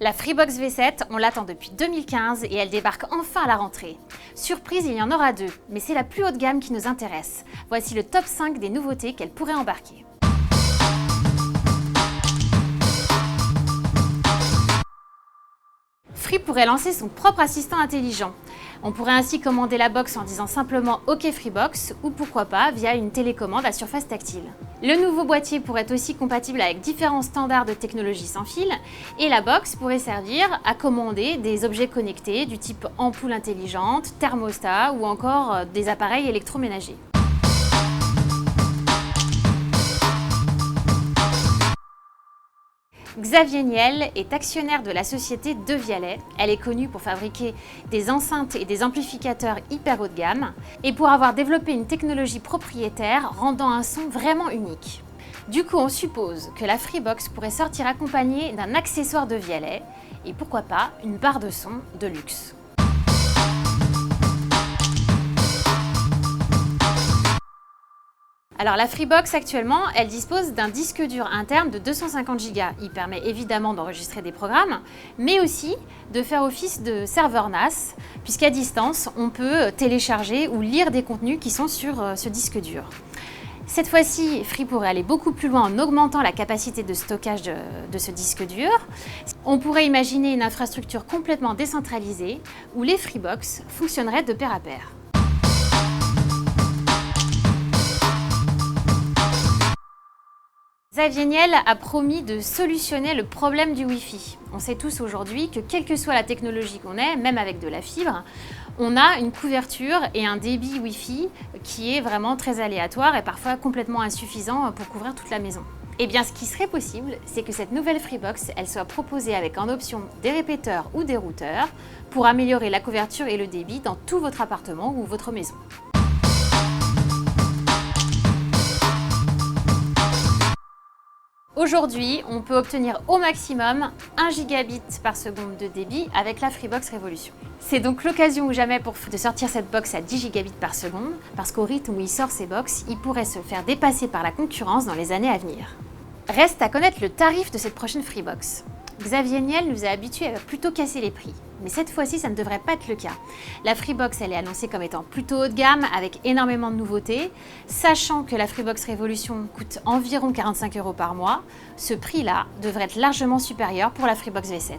La Freebox V7, on l'attend depuis 2015 et elle débarque enfin à la rentrée. Surprise, il y en aura deux, mais c'est la plus haut de gamme qui nous intéresse. Voici le top 5 des nouveautés qu'elle pourrait embarquer. Free pourrait lancer son propre assistant intelligent. On pourrait ainsi commander la box en disant simplement OK Freebox ou pourquoi pas via une télécommande à surface tactile. Le nouveau boîtier pourrait être aussi compatible avec différents standards de technologie sans fil et la box pourrait servir à commander des objets connectés du type ampoule intelligente, thermostat ou encore des appareils électroménagers. Xavier Niel est actionnaire de la société De Vialet. Elle est connue pour fabriquer des enceintes et des amplificateurs hyper haut de gamme et pour avoir développé une technologie propriétaire rendant un son vraiment unique. Du coup, on suppose que la Freebox pourrait sortir accompagnée d'un accessoire De Vialet et pourquoi pas une barre de son de luxe. Alors la Freebox actuellement, elle dispose d'un disque dur interne de 250 Go. Il permet évidemment d'enregistrer des programmes, mais aussi de faire office de serveur NAS, puisqu'à distance, on peut télécharger ou lire des contenus qui sont sur ce disque dur. Cette fois-ci, Free pourrait aller beaucoup plus loin en augmentant la capacité de stockage de ce disque dur. On pourrait imaginer une infrastructure complètement décentralisée où les Freebox fonctionneraient de pair à pair. Xavier Niel a promis de solutionner le problème du Wi-Fi. On sait tous aujourd'hui que quelle que soit la technologie qu'on ait, même avec de la fibre, on a une couverture et un débit Wi-Fi qui est vraiment très aléatoire et parfois complètement insuffisant pour couvrir toute la maison. Eh bien, ce qui serait possible, c'est que cette nouvelle Freebox, elle soit proposée avec en option des répéteurs ou des routeurs pour améliorer la couverture et le débit dans tout votre appartement ou votre maison. Aujourd'hui, on peut obtenir au maximum 1 gigabit par seconde de débit avec la Freebox Révolution. C'est donc l'occasion ou jamais de sortir cette box à 10 gigabits par seconde, parce qu'au rythme où il sort ces box, il pourrait se faire dépasser par la concurrence dans les années à venir. Reste à connaître le tarif de cette prochaine Freebox. Xavier Niel nous a habitués à plutôt casser les prix, mais cette fois-ci, ça ne devrait pas être le cas. La Freebox, elle est annoncée comme étant plutôt haut de gamme, avec énormément de nouveautés. Sachant que la Freebox Révolution coûte environ 45 € par mois, ce prix-là devrait être largement supérieur pour la Freebox V7.